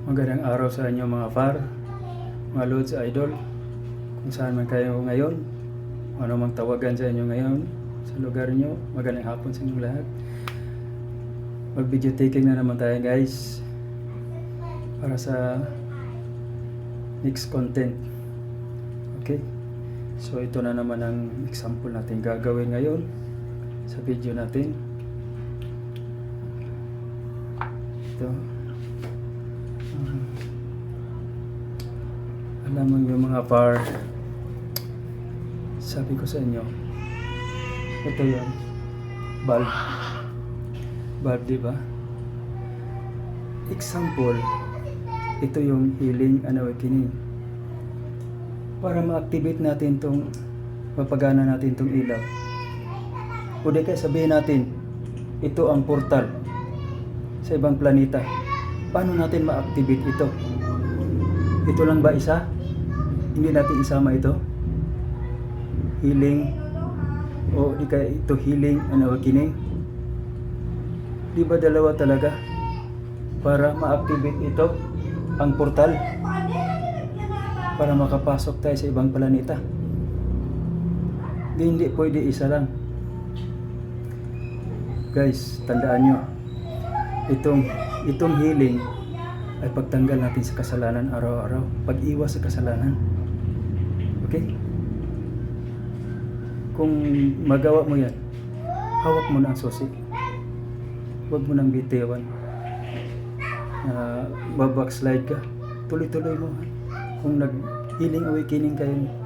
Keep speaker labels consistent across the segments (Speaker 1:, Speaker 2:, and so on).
Speaker 1: Magandang araw sa inyo mga far, mga lods, idol. Kung saan man kayo ngayon, ano mang tawagan sa inyo ngayon, sa lugar nyo, magandang hapon sa inyong lahat. Mag-video taking na naman tayo guys, para sa next content. Okay? So ito na naman ang example natin gagawin ngayon sa video natin. Ito. Alam mo yung mga far, sabi ko sa inyo, ito yun, bulb, di ba? Example, ito yung healing and awakening. Para ma-activate natin tong, mapagana natin tong ilaw. O di kaya sabihin natin, ito ang portal sa ibang planeta. Paano natin ma-activate ito? Ito lang ba isa? Hindi natin isama ito? Healing, o di kaya ito healing and awakening? Di ba dalawa talaga? Para ma-activate ito, ang portal, para makapasok tayo sa ibang planeta. Hindi pwede isa lang. Guys, tandaan nyo, itong healing ay pagtanggal natin sa kasalanan araw-araw, pag-iwas sa kasalanan. Okay? Kung magawa mo yan, hawak mo na ang susi. Huwag mo nang bitiwan. Backslide ka, tuloy-tuloy mo. Kung nag-healing awakening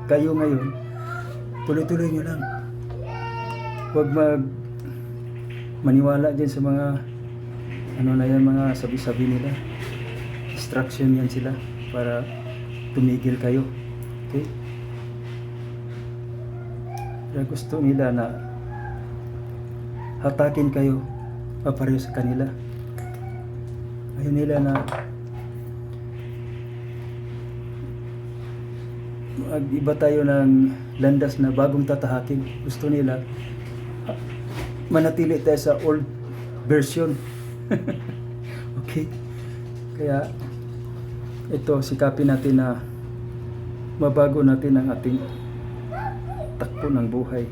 Speaker 1: kayo ngayon, tuloy-tuloy nyo lang. Huwag maniwala din sa mga mga sabi-sabi nila. Distraction yan sila para tumigil kayo. Okay? Kaya gusto nila na hatakin kayo papareho sa kanila. Ayaw nila na mag-iba tayo ng landas na bagong tatahakin. Gusto nila manatili tayo sa old version. Okay? Kaya ito, sikapin natin na mabago natin ang ating takbo ng buhay.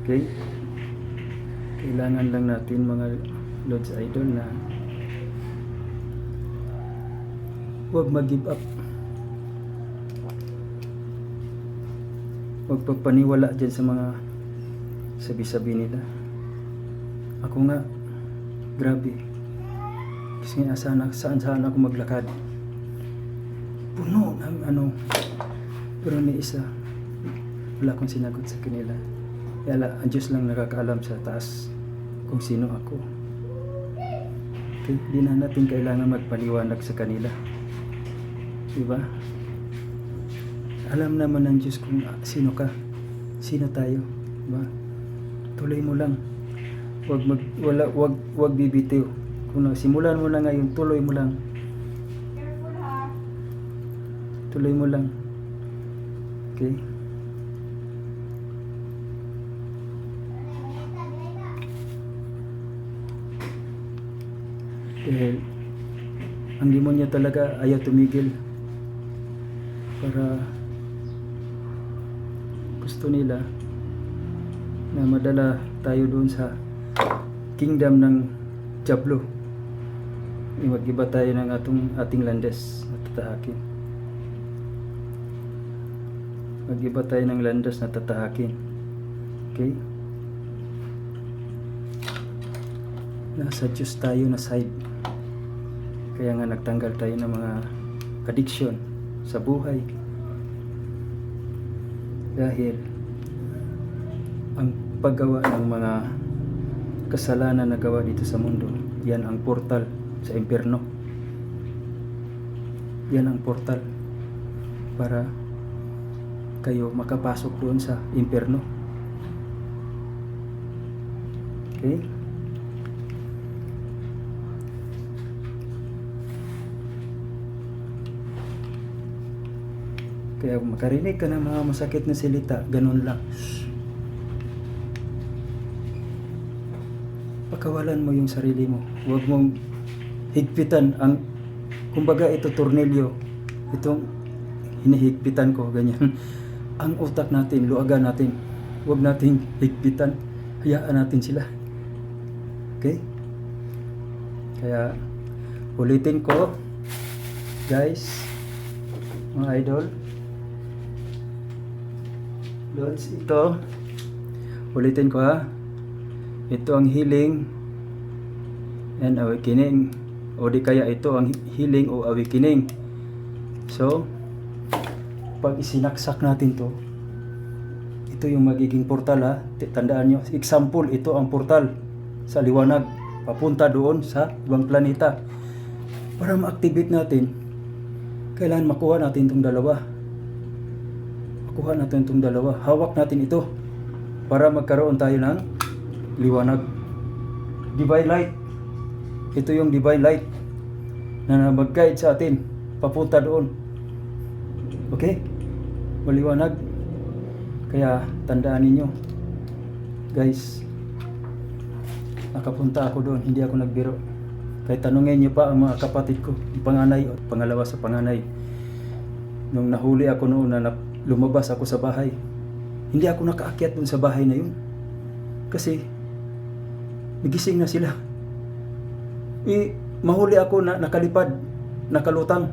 Speaker 1: Okay? Kailangan lang natin mga Lods Idol na huwag mag-give up. Huwag pagpaniwala dyan sa mga sabi-sabi nila. Ako nga, grabe. Kasi nga saan ako maglakad. Puno ng pero may isa, wala akong sinagot sa kanila. Kaya ang Diyos lang nakakaalam sa taas kung sino ako. Okay? Di na natin kailangan magpaliwanag sa kanila. Diba? Alam naman ng Diyos kung sino ka, sino tayo. Diba? Tuloy mo lang. Huwag bibitiw. Kung simulan mo na ngayon, tuloy mo lang. Tuloy mo lang. Okay? Dahil ang demonyo talaga ayaw tumigil. Para gusto nila na madala tayo doon sa kingdom ng Diablo. Mag-iba tayo ng ating landas na tatahakin. Mag-iba tayo ng landas na tatahakin. Okay? Nasa Diyos tayo na side. Kaya nga nagtanggal tayo ng mga addiction sa buhay. Dahil ang paggawa ng mga kasalanan na gawa dito sa mundo, yan ang portal sa impyerno. Yan ang portal para kayo makapasok doon sa impyerno. Okay? Kaya kung makarinig ka ng mga masakit na salita, ganun lang. Pakawalan mo yung sarili mo. Huwag mong higpitan ang Kumbaga ito tornilyo, itong hinihigpitan ko, ganyan. Ang utak natin, luagan natin. Huwag nating higpitan. Hayaan natin sila. Okay? Kaya, ulitin ko, guys, mga idol, Lods, ito, ulitin ko ha, ito ang healing and awakening, o di kaya ito ang healing o awakening. So, pag isinaksak natin to, ito yung magiging portal ha. Tandaan nyo, example, ito ang portal sa liwanag, papunta doon sa ibang planeta. Para ma-activate natin, kailangan makuha natin itong dalawa. Makuha natin itong dalawa. Hawak natin ito para magkaroon tayo ng liwanag. Divine light. Ito yung divine light na mag-guide sa atin papunta doon. Okay? Maliwanag. Kaya tandaan ninyo, guys, nakapunta ako doon, hindi ako nagbiro. Kaya tanungin niyo pa ang mga kapatid ko, panganay at pangalawa sa panganay. Nung nahuli ako noon na lumabas ako sa bahay, hindi ako nakaakyat doon sa bahay na yun. Kasi nagising na sila. Mahuli ako na nakalipad, nakalutang.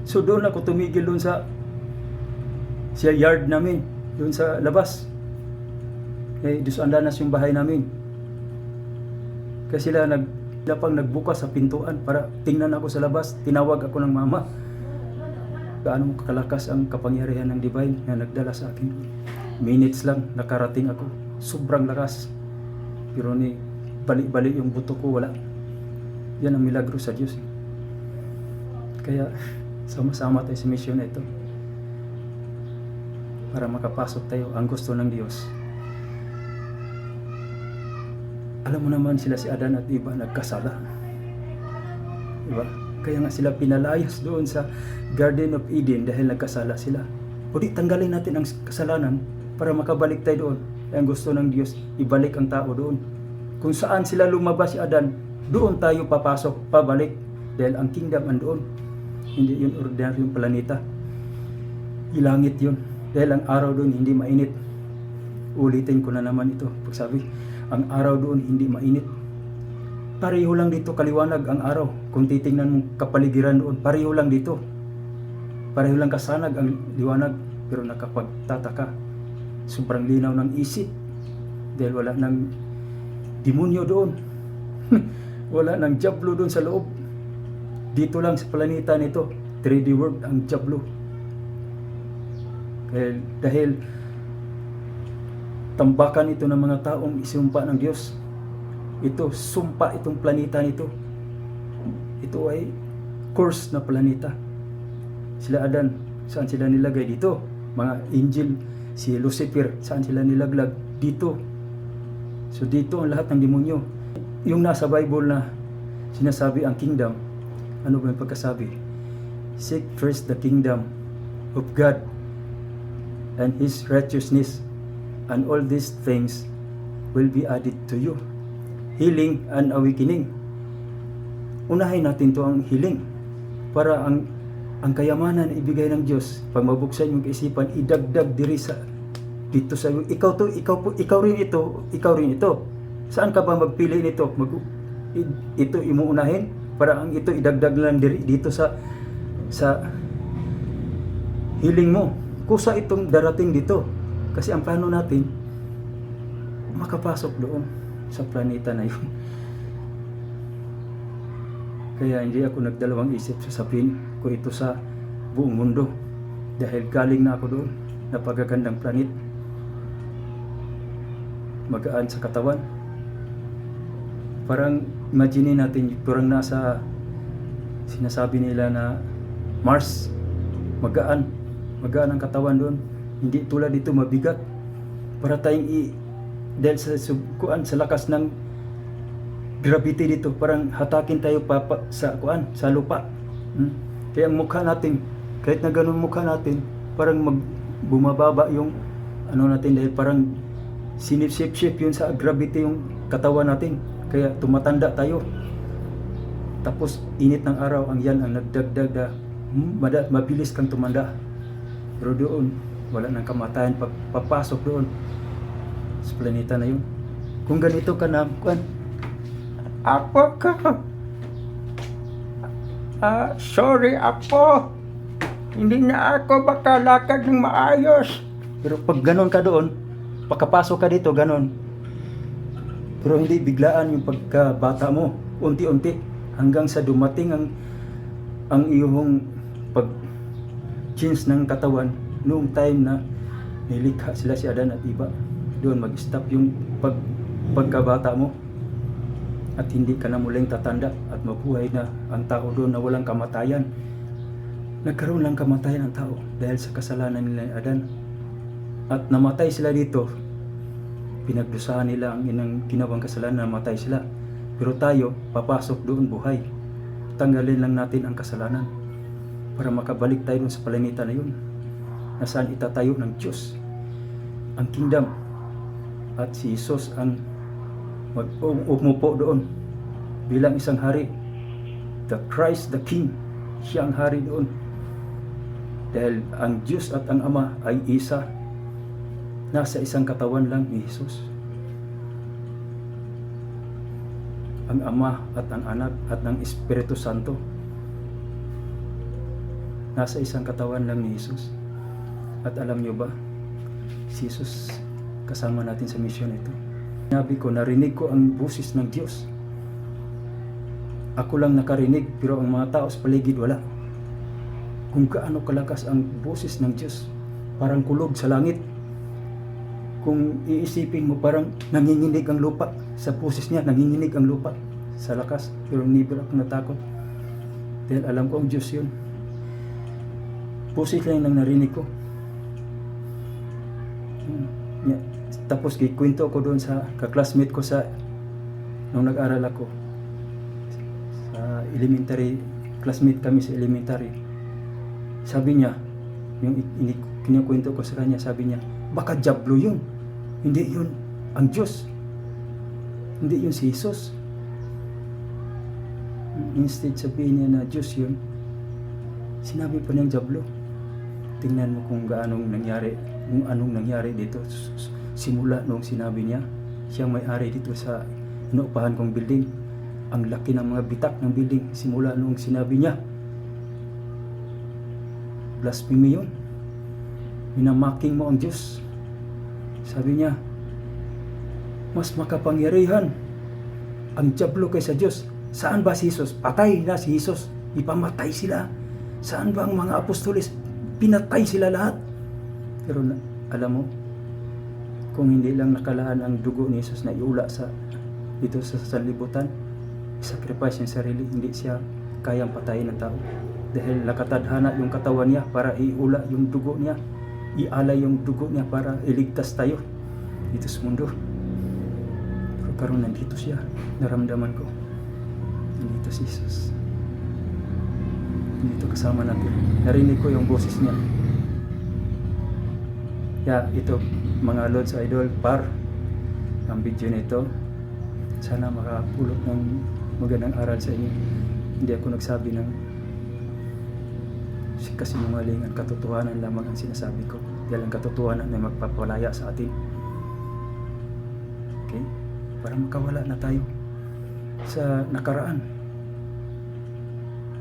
Speaker 1: So doon ako tumigil doon sa yard namin, doon sa labas. Dusandanas yung bahay namin. Kasi sila nagbukas sa pintuan para tingnan ako sa labas. Tinawag ako ng mama. Gaano kalakas ang kapangyarihan ng divine na nagdala sa akin. Minutes lang nakarating ako. Sobrang lakas. Pero balik-balik yung buto ko, wala. Yan ang milagro sa Diyos. Kaya sama-sama tayo sa mission na ito. Para makapasok tayo ang gusto ng Diyos. Alam mo naman sila si Adan at Eva nagkasala. Diba? Kaya nga sila pinalayas doon sa Garden of Eden dahil nagkasala sila. O di tanggalin natin ang kasalanan para makabalik tayo doon. Kaya ang gusto ng Diyos, ibalik ang tao doon. Kung saan sila lumabas si Adan, doon tayo papasok, pabalik. Dahil ang kingdom andoon. Hindi yun ordinaryong planeta. Ilangit yun. Dahil ang araw doon hindi mainit. Ulitin ko na naman ito. Pagsabi, ang araw doon hindi mainit. Pareho lang dito kaliwanag ang araw. Kung titingnan mo kapaligiran doon, pareho lang dito. Pareho lang kasanag ang liwanag. Pero nakapagtataka, sobrang linaw ng isip. Dahil wala ng demonyo doon. Wala ng diablo doon sa loob. Dito lang sa planeta nito, 3D world ang diablo. Dahil tambakan ito ng mga taong isumpa ng Diyos. Ito, sumpa itong planeta nito. Ito ay curse na planeta. Sila Adan, saan sila nilagay? Dito. Mga angel, si Lucifer, saan sila nilaglag? Dito. So dito ang lahat ng demonyo. Yung nasa Bible na sinasabi ang kingdom, ano ba yung pagkasabi? Seek first the kingdom of God and His righteousness, and all these things will be added to you. Healing and awakening. Unahin natin to ang healing. Para ang kayamanan ibigay ng Diyos, pag mabuksan yung kaisipan, idagdag diri sa dito sa iyo. Ikaw rin ito. Saan ka ba magpili nito? Ito imuunahin para ang ito idagdag lang dito sa healing mo. Kusa itong darating dito. Kasi ang plano natin, makapasok doon sa planeta na yun. Kaya hindi ako nagdalawang isip sasabihin ko ito sa buong mundo. Dahil galing na ako doon, napagagandang planet. Magaan sa katawan. Parang imagine natin, parang nasa sinasabi nila na Mars, magaan ang katawan doon. Hindi tulad dito mabigat. Para tayong dahil sa lakas ng gravity dito, parang hatakin tayo sa lupa. Kaya ang mukha natin, kahit na ganun mukha natin, parang bumababa yung natin dahil parang sinip-sip yun sa gravity yung katawan natin. Kaya tumatanda tayo. Tapos init ng araw ang yan ang nagdagdag na mabilis kang tumanda. Pero doon, wala nang kamatayan pag papasok doon sa planeta na yun. Kung ganito ka na, Apo ka. Sorry Apo. Hindi na ako makalakad ng maayos. Pero pag ganon ka doon, pagkapasok ka dito, ganon. Pero hindi biglaan yung pagkabata mo, unti-unti, hanggang sa dumating ang iyong pag-change ng katawan noong time na nilikha sila si Adan at Eva. Doon mag-stop yung pagkabata mo at hindi ka na muling tatanda at mabuhay na ang tao doon na walang kamatayan. Nagkaroon ng kamatayan ang tao dahil sa kasalanan nila ni Adan. At namatay sila dito. Pinagdusahan nila ang inang ginawang kasalanan, namatay sila. Pero tayo, papasok doon buhay. Tanggalin lang natin ang kasalanan para makabalik tayo sa planeta na yun, na saan itatayo ng Diyos ang kingdom. At si Jesus ang umupo doon bilang isang hari. The Christ, the King, siya ang hari doon. Dahil ang Diyos at ang Ama ay isa. Nasa isang katawan lang ni Jesus. Ang Ama at ang Anak at ang Espiritu Santo. Nasa isang katawan lang ni Jesus. At alam nyo ba, si Jesus kasama natin sa misyon ito. Sinabi ko, narinig ko ang boses ng Diyos. Ako lang nakarinig, pero ang mga tao sa paligid wala. Kung gaano kalakas ang boses ng Diyos, parang kulog sa langit. Kung iisipin mo, parang nanginginig ang lupa. Sa boses niya, nanginginig ang lupa sa lakas. Pero never ako natakot. Dahil alam ko ang Diyos yun. Boses lang nang narinig ko. Tapos kikwento ko doon sa kaklasmate ko sa nung nag-aral ako. Sa elementary, classmate kami sa elementary. Sabi niya, yung kinukwento ko sa kanya, sabi niya, baka diablo yun. Hindi yun ang Diyos. Hindi yun si Jesus. Instead sabihin niya na Diyos yun, sinabi pa niyang diablo. Tingnan mo kung anong nangyari dito. Simula nung sinabi niya, siyang may-ari dito sa inuupahan kong building. Ang laki ng mga bitak ng building. Simula nung sinabi niya, blasphemy yun. Minamaking mo ang Diyos. Sabi niya, mas makapangyarihan ang diablo kaysa Diyos. Saan ba si Jesus? Patay na si Jesus. Ipamatay sila. Saan ba ang mga apostoles? Pinatay sila lahat. Pero alam mo, kung hindi lang nakalaan ang dugo ni Jesus na iula dito sa sanlibutan, sacrifice yung sarili, hindi siya kayang patayin ng tao. Dahil nakatadhana yung katawan niya para iula yung dugo niya, ialay yung dugo niya para iligtas tayo dito sa mundo. Pero karon nandito siya, naramdaman ko, nandito si Jesus, nandito kasama natin. Narinig ko yung boses niya. Ito mga Lods Idol, ang video nito, sana makapulot ng magandang aral sa inyo. Hindi ako nagsabi ng kasinungalingan, katotohanan lamang ang sinasabi ko. Dahil ang katotohanan ay magpapalaya sa atin. Okay? Para makawala na tayo sa nakaraan.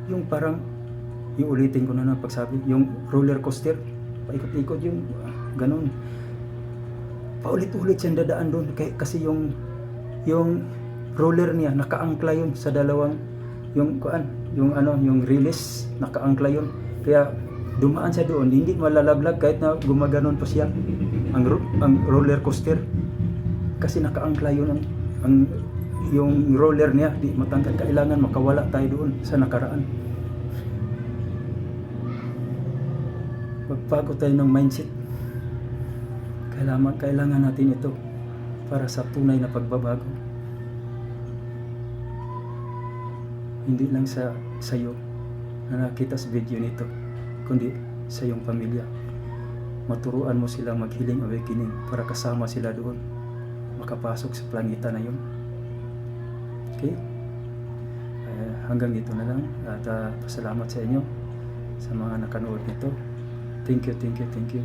Speaker 1: Yung parang, yung ulitin ko na ng pagsabi, yung roller coaster, paikot-ikot yung ganun. Paulit-ulit siyang dadaan doon kasi yung roller niya nakaangkla yun sa dalawang yung release, nakaangkla yun. Kaya dumaan siya doon, hindi malalaglag kahit na gumaganon pa siya ang roller coaster. Kasi nakaangkla yun yung roller niya, di matangkad. Kailangan makawala tayo doon sa nakaraan. Magbago tayo ng mindset. Kailangan natin ito para sa tunay na pagbabago. Hindi lang sa iyo na nakita sa video nito, kundi sa iyong pamilya. Maturuan mo silang mag-healing awakening para kasama sila doon, makapasok sa planeta na yun. Okay? hanggang dito na lang at pasalamat sa inyo sa mga nakanood nito. Thank you, thank you, thank you.